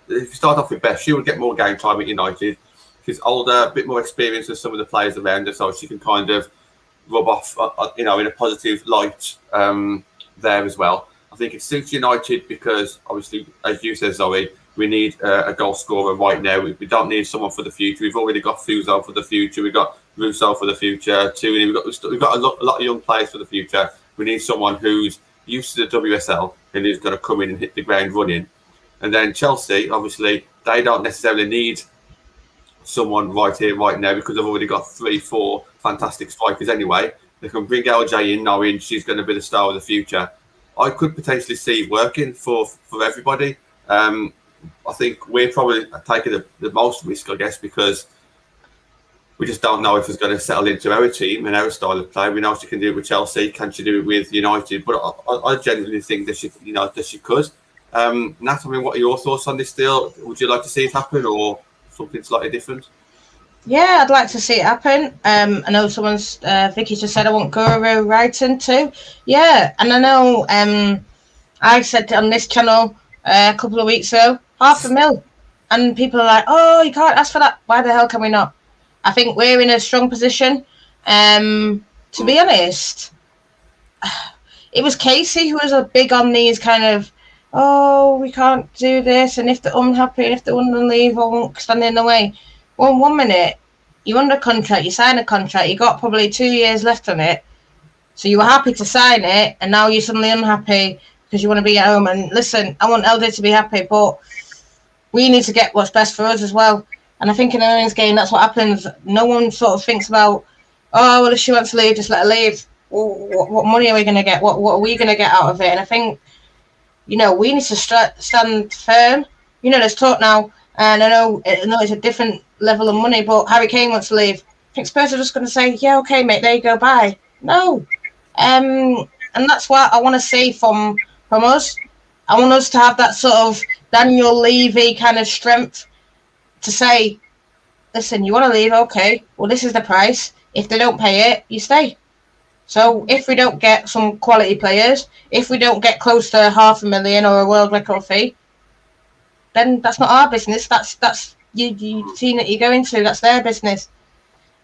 you start off with Beth, she would get more game time at United. She's older, a bit more experience than some of the players around her, so she can kind of rub off, you know, in a positive light there as well. I think it suits United because, obviously, as you said, Zoe, we need a goal scorer right now. We don't need someone for the future. We've already got Fuso for the future. We've got Russo for the future. Tooney. We've got a lot of young players for the future. We need someone who's used to the WSL and who's going to come in and hit the ground running. And then Chelsea, obviously, they don't necessarily need someone right here, right now, because they've already got 3-4 fantastic strikers anyway. They can bring LJ in knowing she's going to be the star of the future. I could potentially see it working for everybody. I think we're probably taking the most risk, I guess, because we just don't know if it's going to settle into our team and our style of play. We know she can do it with Chelsea. Can she do it with United? But I genuinely think that she could. Nat, I mean, what are your thoughts on this deal? Would you like to see it happen, or something slightly different? Yeah, I'd like to see it happen. I know someone's, Vicky just said I want Guru writing too. Yeah, and I know I said on this channel a couple of weeks ago, $500,000. And people are like, oh, you can't ask for that. Why the hell can we not? I think we're in a strong position. To be honest, it was Casey who was big on these kind of, oh, we can't do this, and if they're unhappy, and if they want to leave, I won't stand in the way. Well, 1 minute, you're under contract, you sign a contract, you got probably 2 years left on it, so you were happy to sign it, and now you're suddenly unhappy because you want to be at home. And listen, I want LJ to be happy, but we need to get what's best for us as well. And I think in a women's game, that's what happens. No one sort of thinks about, oh, well, if she wants to leave, just let her leave. Well, what money are we going to get? What are we going to get out of it? And I think, you know, we need to stand firm. You know, there's talk now, and I know it's a different level of money, but Harry Kane wants to leave. I think Spurs are just going to say, yeah, okay, mate, there you go, bye. No. And that's what I want to see from us. I want us to have that sort of Daniel Levy kind of strength to say, listen, you want to leave, okay, well, this is the price. If they don't pay it, you stay. So if we don't get some quality players, if we don't get close to $500,000 or a world record fee, then that's not our business. That's you team that you go into. That's their business.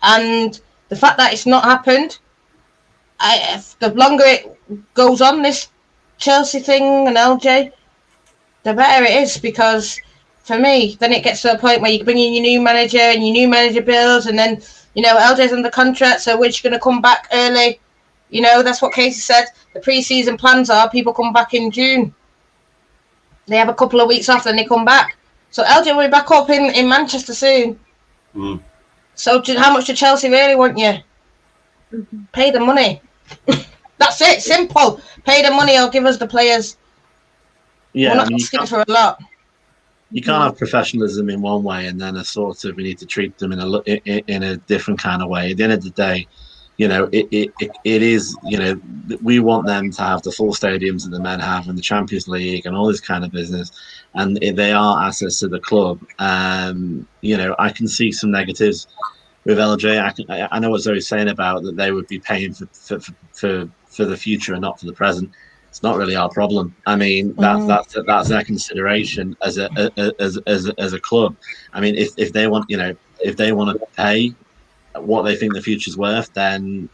And the fact that it's not happened, the longer it goes on, this Chelsea thing and LJ, the better it is, because for me, then it gets to a point where you bring in your new manager and your new manager bills, and then, you know, LJ's under contract, so we're just going to come back early. You know, that's what Casey said. The pre-season plans are people come back in June. They have a couple of weeks off, then they come back. So LJ will be back up in Manchester soon. Mm. So how much do Chelsea really want you? Mm-hmm. Pay the money. That's it. Simple. Pay the money or give us the players. Yeah, We're I not mean, asking for a lot. you can't have professionalism in one way and then a sort of we need to treat them in a different kind of way. At the end of the day, it is, we want them to have the full stadiums that the men have and the Champions League and all this kind of business, and they are assets to the club. I can see some negatives with LJ. I know what Zoe's saying about that they would be paying for the future and not for the present. It's not really our problem. I mean, that's their consideration as a club. I mean, if they want, if they want to pay what they think the future's worth, then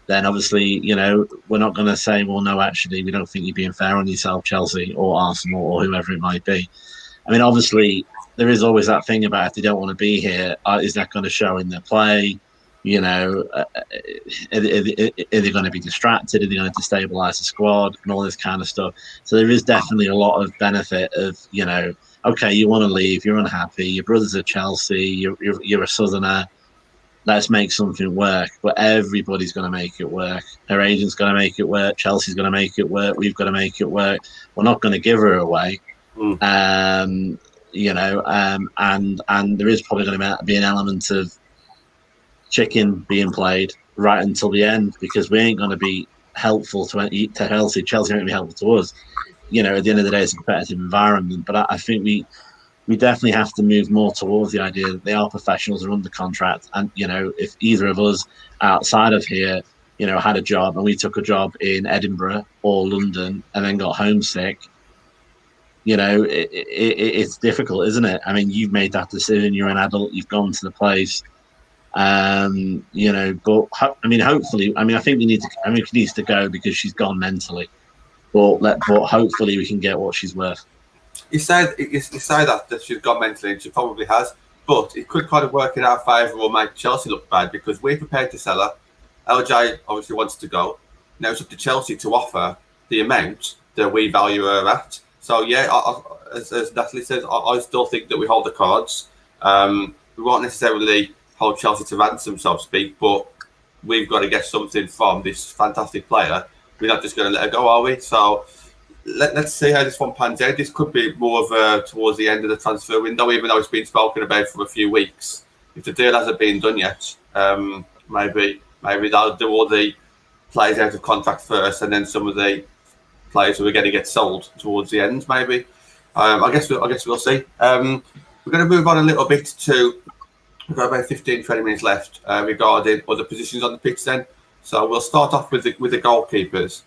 obviously, we're not going to say, well, no, actually, we don't think you're being fair on yourself, Chelsea or Arsenal or whoever it might be. I mean, obviously, there is always that thing about if they don't want to be here, is that going to show in their play? Are they going to be distracted? Are they going to destabilize the squad and all this kind of stuff? So there is definitely a lot of benefit of, okay, you want to leave, you're unhappy, your brother's at Chelsea, you're a Southerner, let's make something work. But everybody's going to make it work. Her agent's going to make it work. Chelsea's going to make it work. We've got to make it work. We're not going to give her away. And there is probably going to be an element of chicken being played right until the end, because we ain't going to be helpful to Chelsea. Chelsea ain't going to be helpful to us. At the end of the day, it's a competitive environment. But I think we definitely have to move more towards the idea that they are professionals, are under contract, and if either of us outside of here, had a job and we took a job in Edinburgh or London and then got homesick, it's difficult, isn't it? I mean, you've made that decision. You're an adult. You've gone to the place. But I mean, hopefully, I think we need to. I mean, she needs to go because she's gone mentally. But hopefully, we can get what she's worth. You say that she's gone mentally, and she probably has. But it could kind of work in our favour or make Chelsea look bad because we're prepared to sell her. LJ obviously wants to go. Now it's up to Chelsea to offer the amount that we value her at. So yeah, as Natalie says, I still think that we hold the cards. We won't necessarily hold Chelsea to ransom, so to speak, but we've got to get something from this fantastic player. We're not just going to let her go, are we? So let's see how this one pans out. This could be more of towards the end of the transfer window, even though it's been spoken about for a few weeks. If the deal hasn't been done yet, maybe they'll do all the players out of contract first, and then some of the players who are going to get sold towards the end. Maybe I guess we'll see. We're going to move on a little bit to. We've got about 15-20 minutes left regarding other positions on the pitch. Then, so we'll start off with the goalkeepers.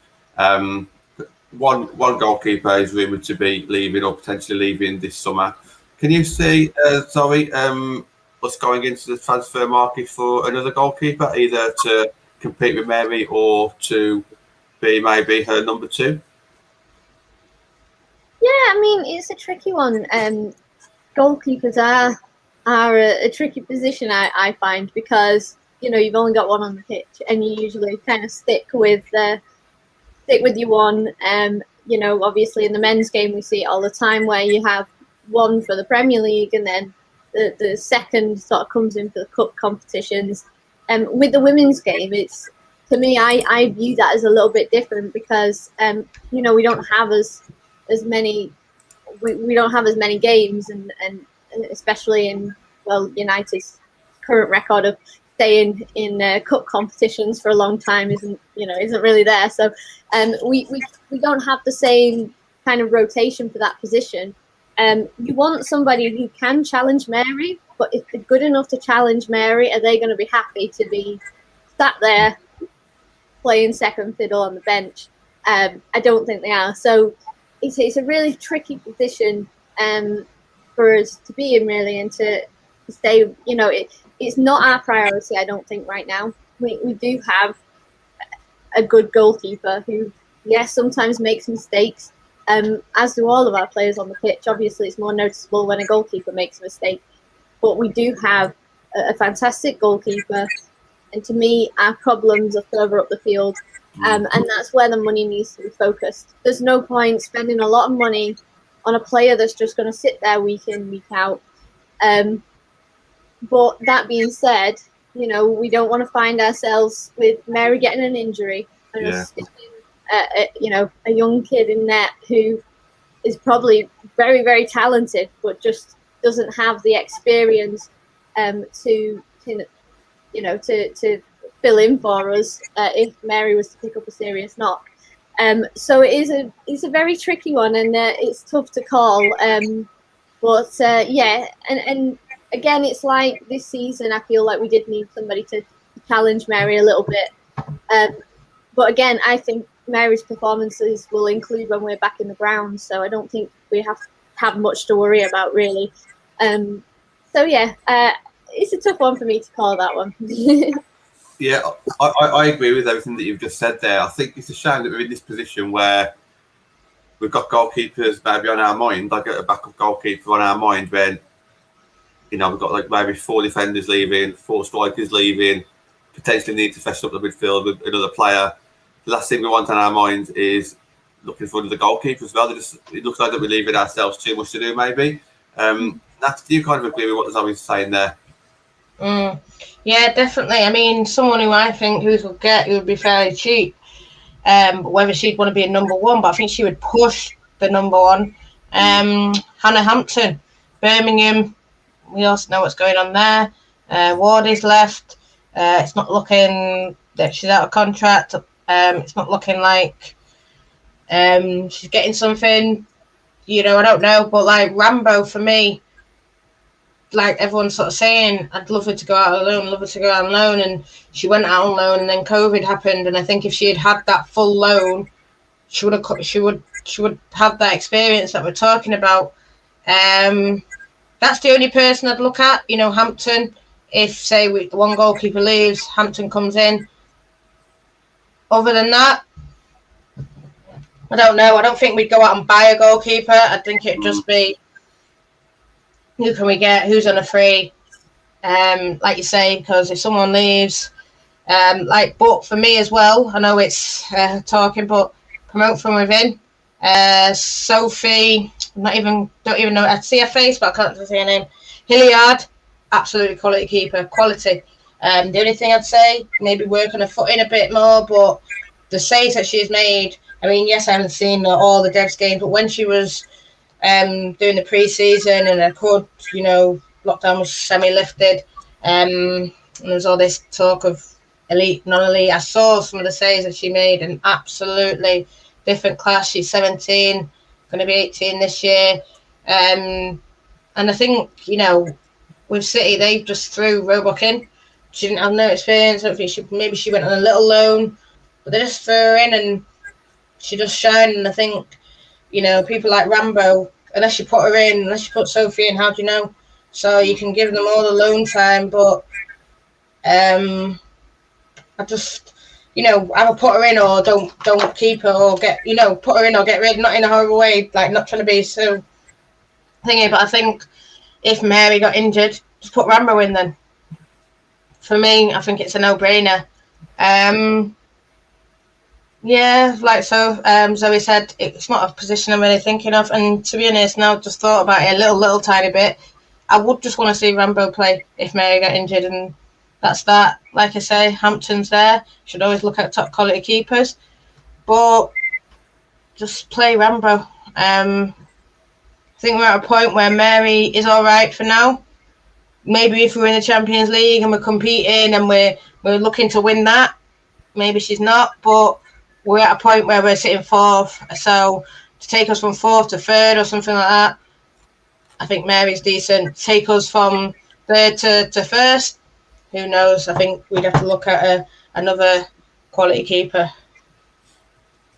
One goalkeeper is rumoured to be leaving or potentially leaving this summer. Can you see, Zoe, us going into the transfer market for another goalkeeper, either to compete with Mary or to be maybe her number two? Yeah, I mean, it's a tricky one. Goalkeepers are a tricky position, I find, because you've only got one on the pitch, and you usually kind of stick with your one. Obviously in the men's game we see it all the time where you have one for the Premier League and then the second sort of comes in for the cup competitions. With the women's game, it's, to me, I view that as a little bit different because we don't have as many games and especially in United's current record of staying in cup competitions for a long time isn't really there. So we don't have the same kind of rotation for that position. You want somebody who can challenge Mary, but if they're good enough to challenge Mary, are they going to be happy to be sat there playing second fiddle on the bench? I don't think they are. So it's a really tricky position for us to be in, really, and to stay. It's not our priority, I don't think, right now. We do have a good goalkeeper who, yes, sometimes makes mistakes, as do all of our players on the pitch. Obviously, it's more noticeable when a goalkeeper makes a mistake. But we do have a fantastic goalkeeper. And to me, our problems are further up the field. And that's where the money needs to be focused. There's no point spending a lot of money on a player that's just going to sit there week in, week out. But that being said, we don't want to find ourselves with Mary getting an injury. And a young kid in net who is probably very, very talented, but just doesn't have the experience to fill in for us if Mary was to pick up a serious knock. So it's a very tricky one, and it's tough to call. But and again, it's like this season, I feel like we did need somebody to challenge Mary a little bit. But again, I think Mary's performances will include when we're back in the ground, so I don't think we have much to worry about, really. It's a tough one for me to call that one. Yeah, I agree with everything that you've just said there. I think it's a shame that we're in this position where we've got goalkeepers maybe on our mind, like a backup goalkeeper on our mind, when we've got like maybe 4 defenders leaving, 4 strikers leaving, potentially need to freshen up the midfield with another player. The last thing we want on our minds is looking for another goalkeeper as well. It looks like that we're leaving ourselves too much to do, maybe. Nat, do you kind of agree with what Zoe's saying there? Yeah, definitely. I mean, someone who I think who would be fairly cheap, whether she'd want to be a number 1, but I think she would push the number 1. Hannah Hampton, Birmingham. We also know what's going on there. Ward is left. It's not looking that she's out of contract. It's not looking like she's getting something. I don't know. But like Rambo, for me, like everyone's sort of saying, I'd love her to go out on loan, and she went out on loan, and then COVID happened, and I think if she had that full loan, she would have that experience that we're talking about. That's the only person I'd look at, Hampton. If say one goalkeeper leaves, Hampton comes in. Other than that, I don't know. I don't think we'd go out and buy a goalkeeper. I think it'd just be, who can we get? Who's on a free? Like you say, because if someone leaves, but for me as well, I know it's talking, but promote from within. Sophie, don't even know. I'd see her face, but I can't see her name. Hilliard, absolutely quality keeper, quality. The only thing I'd say, maybe work on her footing a bit more, but the saves that she's made. I mean, yes, I haven't seen all the Devs games, but when she was doing the pre-season and lockdown was semi-lifted, and there was all this talk of elite, non-elite. I saw some of the saves that she made, and absolutely different class. She's 17, going to be 18 this year, and I think with City they just threw Roebuck in. She didn't have no experience. I don't think she went on a little loan, but they just threw her in and she just shined. And I think people like Rambo, unless you put Sophie in, how do you know? So you can give them all the loan time, but I just either put her in or don't keep her, or put her in or get rid, not in a horrible way, like not trying to be so thingy. But I think if Mary got injured, just put Rambo in then. For me, I think it's a no-brainer. Zoe said, it's not a position I'm really thinking of. And to be honest, now I've just thought about it a little tiny bit. I would just want to see Rambo play if Mary got injured, and that's that. Like I say, Hampton's there. Should always look at top quality keepers, but just play Rambo. I think we're at a point where Mary is all right for now. Maybe if we're in the Champions League and we're competing and we're looking to win that, maybe she's not. But we're at a point where we're sitting 4th. So to take us from 4th to 3rd or something like that, I think Mary's decent. Take us from 3rd to 1st, who knows? I think we'd have to look at another quality keeper.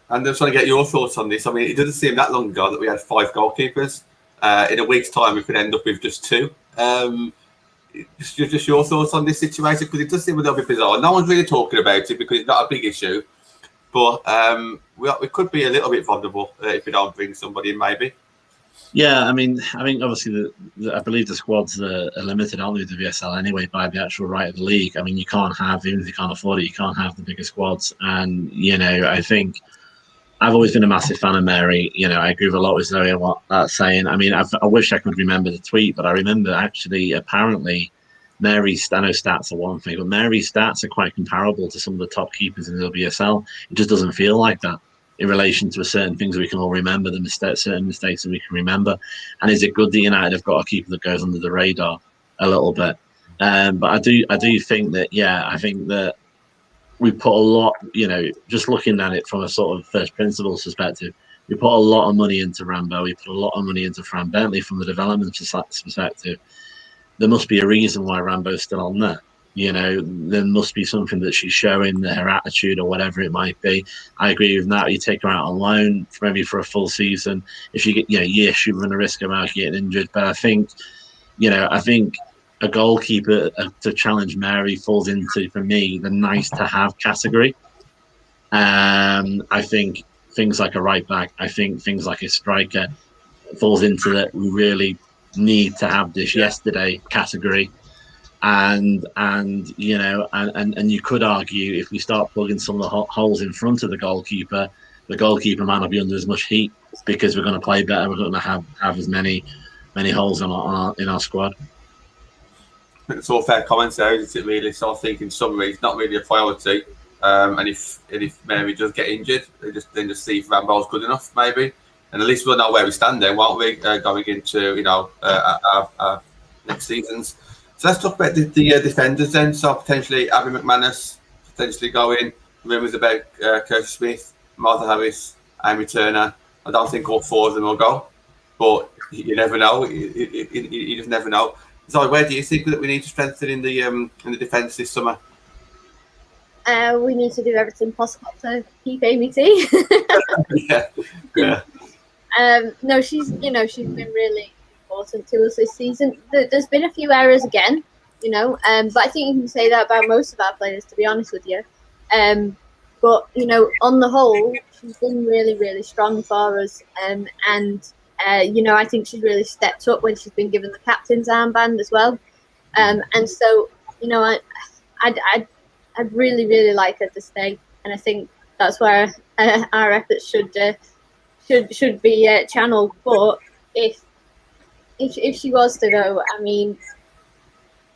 And I'm trying to get your thoughts on this. I mean, it doesn't seem that long ago that we had 5 goalkeepers. In a week's time, we could end up with just 2. Just your thoughts on this situation, because it does seem a little bit bizarre. No one's really talking about it because it's not a big issue, but we could be a little bit vulnerable if we don't bring somebody in, maybe. Yeah, I mean, obviously, I believe the squads are limited, aren't they, with the VSL anyway, by the actual right of the league. I mean, you can't have, even if you can't afford it, you can't have the bigger squads. And, I think I've always been a massive fan of Mary. I agree with a lot with Zoe and what that's saying. I mean, I wish I could remember the tweet, but I remember actually, apparently, Mary's, I know stats are one thing, but Mary's stats are quite comparable to some of the top keepers in the WSL. It just doesn't feel like that. in relation to certain things that we can all remember, certain mistakes that we can remember. And is it good that United have got a keeper that goes under the radar a little bit? But I do think that, I think that we put a lot, just looking at it from a sort of first principles perspective, we put a lot of money into Rambo. We put a lot of money into Fran Bentley from the development perspective. There must be a reason why Rambo's still on there. There must be something that she's showing, her attitude or whatever it might be. I agree with that. You take her out on loan maybe for a full season. If you get, yes, you run a risk of her getting injured. But I think a goalkeeper to challenge Mary falls into, for me, the nice to have category. I think things like a right back, I think things like a striker falls into that we really need to have this yesterday category. And you could argue if we start plugging some of the holes in front of the goalkeeper might not be under as much heat because we're going to play better. We're going to have as many holes in our squad. It's all fair comments there, isn't it, really? So I think in some ways it's not really a priority. And if Mary does get injured, then just see if Rambo's good enough, maybe. And at least we'll know where we stand then, won't we, going into our next seasons. So let's talk about the defenders then. So potentially Abby McManus potentially going. Rumours about Curtis Smith, Martha Harris, Amy Turner. I don't think all four of them will go, but you never know. You just never know. So where do you think that we need to strengthen in the defence this summer? We need to do everything possible to keep Amy T. Yeah. No, she's been really important to us this season. There's been a few errors again, but I think you can say that about most of our players, to be honest with you. But on the whole, she's been really, really strong for us. And I think she's really stepped up when she's been given the captain's armband as well. And so, I'd really, really like her to stay, and I think that's where our efforts should be channeled. But if she was to go, I mean,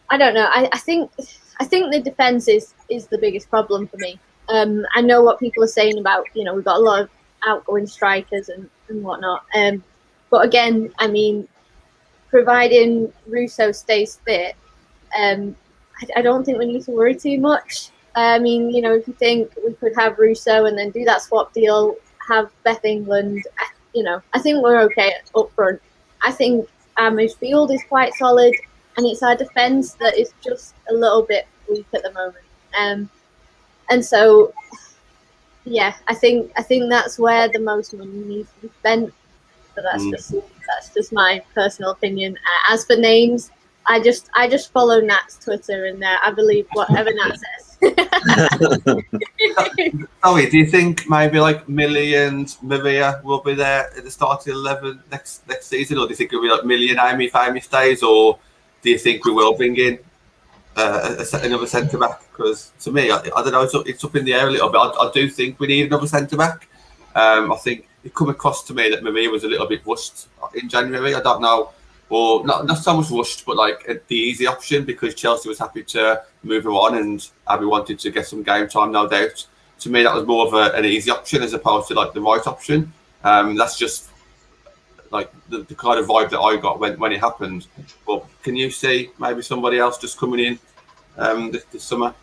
I don't know. I think the defence is the biggest problem for me. I know what people are saying about we've got a lot of outgoing strikers and whatnot. But again, I mean, providing Russo stays fit, I don't think we need to worry too much. I mean, if you think we could have Russo and then do that swap deal, have Beth England, I think we're okay up front. I think our midfield is quite solid, and it's our defence that is just a little bit weak at the moment. And so, I think that's where the most money needs to be spent. But that's just my personal opinion. As for names, I just follow Nat's Twitter, and I believe whatever Nat says. Zoe, do you think maybe like Millie and Maria will be there at the starting 11 next season, or do you think it'll be like Millie and Amy if Amy stays, or do you think we will bring in another centre back? Because to me, I don't know, it's up in the air a little bit. I do think we need another centre back. I think it come across to me that Maria was a little bit rushed in January. I don't know. Or not so much rushed, but like the easy option, because Chelsea was happy to move her on and Abby wanted to get some game time, no doubt. To me, that was more of an easy option as opposed to like the right option. That's just like the kind of vibe that I got when it happened. But can you see maybe somebody else just coming in this summer?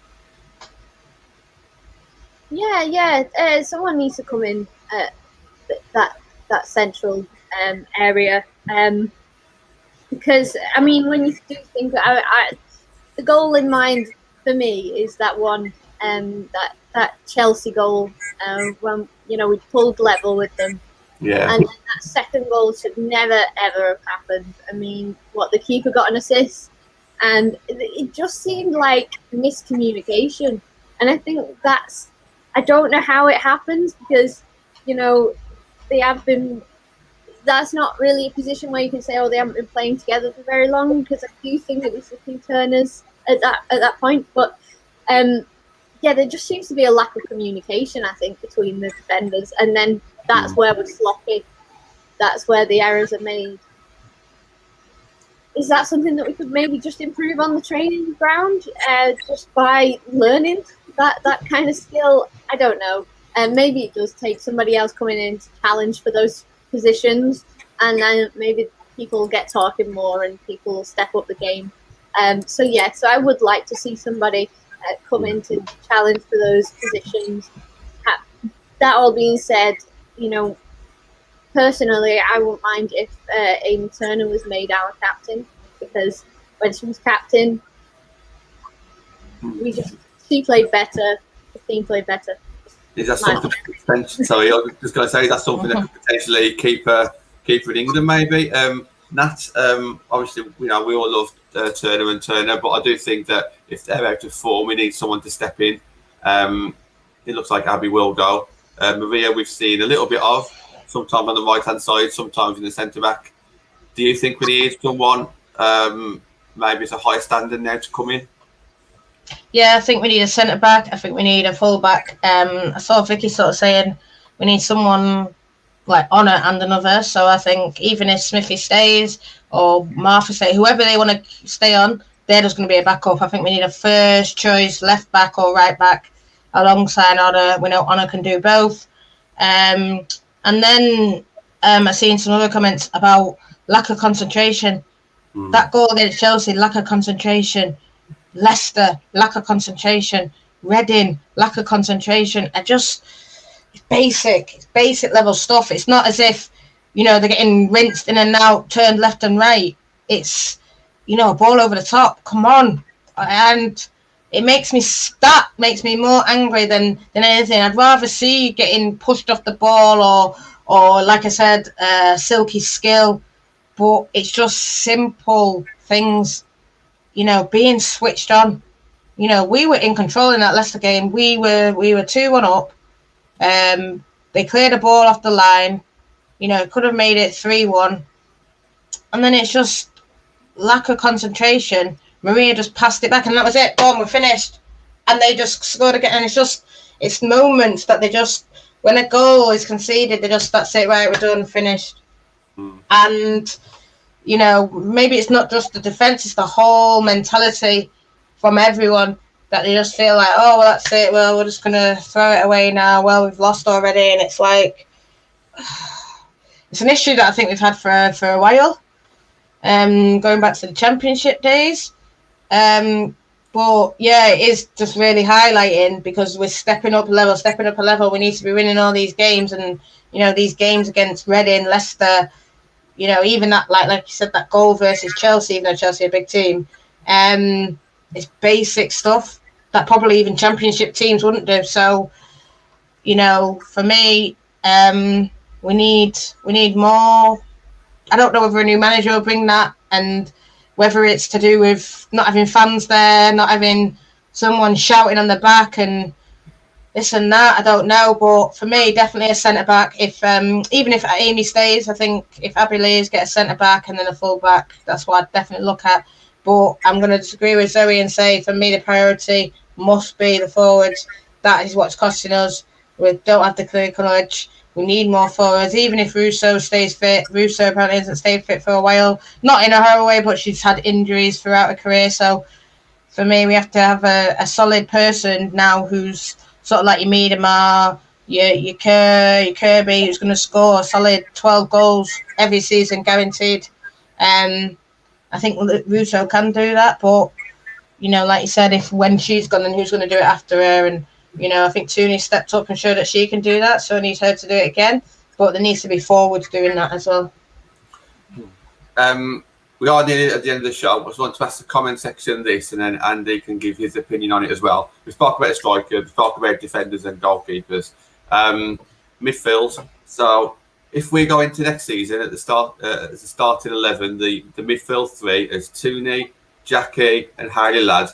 Yeah. Someone needs to come in that central area. Because I mean, when you do think, the goal in mind for me is that one, that Chelsea goal when we pulled level with them. Yeah. And that second goal should never ever have happened. I mean, the keeper got an assist, and it just seemed like miscommunication. And I think I don't know how it happens, because they have been. That's not really a position where you can say, they haven't been playing together for very long, because I do think it was the two Turners at that point. But there just seems to be a lack of communication, I think, between the defenders, and then that's where we're sloppy. That's where the errors are made. Is that something that we could maybe just improve on the training ground, just by learning that kind of skill? I don't know. And maybe it does take somebody else coming in to challenge for those positions, and then maybe people get talking more and people will step up the game. So I would like to see somebody come in to challenge for those positions. That all being said, personally, I wouldn't mind if Amy Turner was made our captain, because when she was captain, she played better. The team played better. Is that something? Sorry, I was just going to say that's something that could potentially keep her in England, maybe. Nat, obviously, we all love Turner, but I do think that if they're out of form, we need someone to step in. It looks like Abby will go. Maria, we've seen a little bit of, sometimes on the right-hand side, sometimes in the centre-back. Do you think we need someone, maybe it's a high standard now, to come in? Yeah, I think we need a centre-back. I think we need a full-back. I saw Vicky sort of saying we need someone like Honor and another. So I think even if Smithy stays or Martha stays, whoever they want to stay on, they're just going to be a backup. I think we need a first choice left back or right back alongside Honor. We know Honor can do both. And then I've seen some other comments about lack of concentration. That goal against Chelsea, lack of concentration. Leicester, lack of concentration. Reading, lack of concentration. It's basic level stuff. It's not as if, they're getting rinsed in and out, turned left and right. It's, a ball over the top. Come on. And it makes me more angry than anything. I'd rather see getting pushed off the ball or like I said, silky skill. But it's just simple things, being switched on. We were in control in that Leicester game. We were 2-1 up. They cleared the ball off the line. Could have made it 3-1. And then it's just lack of concentration. Maria just passed it back and that was it. Boom, we're finished. And they just scored again. And it's moments that they just, when a goal is conceded, that's it, right, we're done, finished. And, maybe it's not just the defence, it's the whole mentality from everyone that they just feel like, oh, well, that's it. Well, we're just going to throw it away now. Well, we've lost already. And it's like, it's an issue that I think we've had for a while, going back to the championship days. But, yeah, it is just really highlighting because we're stepping up a level. We need to be winning all these games. And, these games against Reading, Leicester, even that, like you said, that goal versus Chelsea, even though Chelsea are a big team, it's basic stuff that probably even championship teams wouldn't do. So, for me, we need more. I don't know whether a new manager will bring that, and whether it's to do with not having fans there, not having someone shouting on the back and this and that. I don't know, but for me, definitely a centre back. If even if Amy stays, I think if Abby leaves, get a centre back and then a full back. That's what I'd definitely look at. But I'm going to disagree with Zoe and say, for me, the priority must be the forwards. That is what's costing us. We don't have the clinical edge. We need more forwards. Even if Russo stays fit, Russo apparently hasn't stayed fit for a while. Not in a horrible way, but she's had injuries throughout her career. So for me, we have to have a solid person now who's sort of like your Miedemar, your Kirby, who's going to score a solid 12 goals every season, guaranteed. I think Russo can do that, but, like you said, when she's gone, then who's going to do it after her? And, I think Tooney stepped up and showed that she can do that, so I need her to do it again. But there needs to be forwards doing that as well. We are nearly at the end of the show. I just want to ask the comment section this, and then Andy can give his opinion on it as well. We spoke about strikers, we spoke about defenders and goalkeepers. Midfield. So if we go into next season at the start, as a starting 11, the midfield three is Tooney, Jackie, and Hayley Ladd.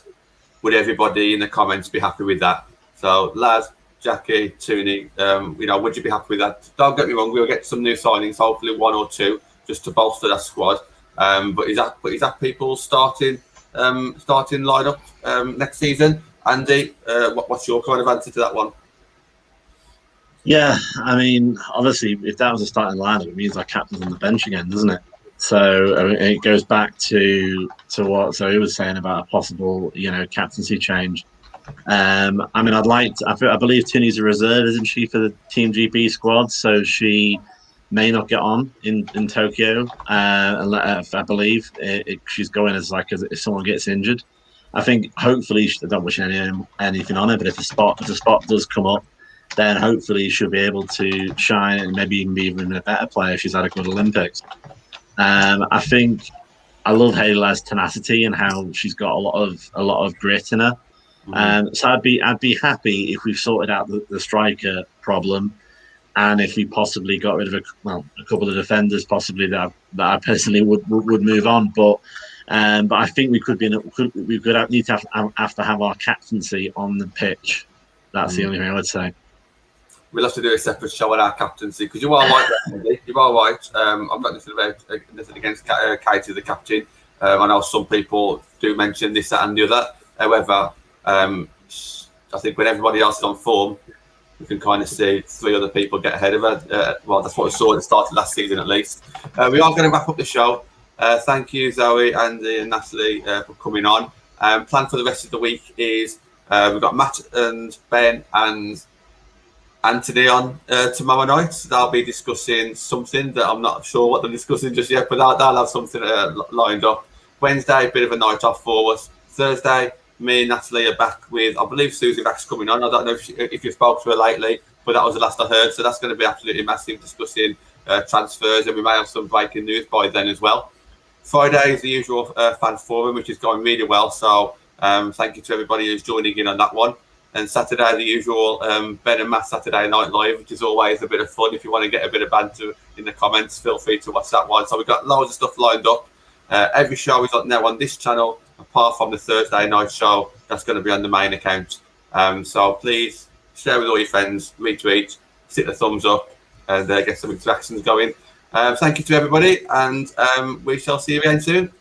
Would everybody in the comments be happy with that? So Ladd, Jackie, Tooney, would you be happy with that? Don't get me wrong, we'll get some new signings, hopefully one or two, just to bolster that squad. But is that people's starting lineup next season? Andy, what's your kind of answer to that one? Yeah, I mean, obviously, if that was a starting lineup, it means our captain's on the bench again, doesn't it? So I mean, it goes back to what Zoe was saying about a possible, captaincy change. I mean, I believe Tini's a reserve, isn't she, for the Team GP squad? So she may not get on in Tokyo. I believe she's going as if someone gets injured. I think hopefully I don't wish anything on her, but if a spot does come up, then hopefully she'll be able to shine and maybe even be even a better player if she's had a good Olympics. I think I love Haley's tenacity and how she's got a lot of grit in her. So I'd be happy if we've sorted out the striker problem, and if we possibly got rid of a couple of defenders, possibly that I personally would move on. But I think we need to have to have our captaincy on the pitch. That's the only thing I would say. We'll have to do a separate show on our captaincy, because you are right, Andy. You are right. I'm not nothing against Katie, the captain. I know some people do mention this, that, and the other. However, I think when everybody else is on form, we can kind of see 3 other people get ahead of her. Well, that's what we saw at the start of last season, at least. We are going to wrap up the show. Thank you, Zoe, Andy, and Natalie, for coming on. Plan for the rest of the week is we've got Matt and Ben and Anthony on tomorrow night. They'll be discussing something that I'm not sure what they're discussing just yet, but they'll have something lined up. Wednesday, a bit of a night off for us. Thursday, me and Natalie are back with, I believe Susie Rack's coming on. I don't know if you spoke to her lately, but that was the last I heard. So that's going to be absolutely massive, discussing transfers, and we may have some breaking news by then as well. Friday is the usual fan forum, which is going really well. So thank you to everybody who's joining in on that one. And Saturday, the usual Ben and Matt Saturday Night Live, which is always a bit of fun. If you want to get a bit of banter in the comments, feel free to watch that one. So we've got loads of stuff lined up. Every show is now on this channel, apart from the Thursday night show. That's going to be on the main account. So please share with all your friends, retweet, hit the thumbs up, and get some interactions going. Thank you to everybody, and we shall see you again soon.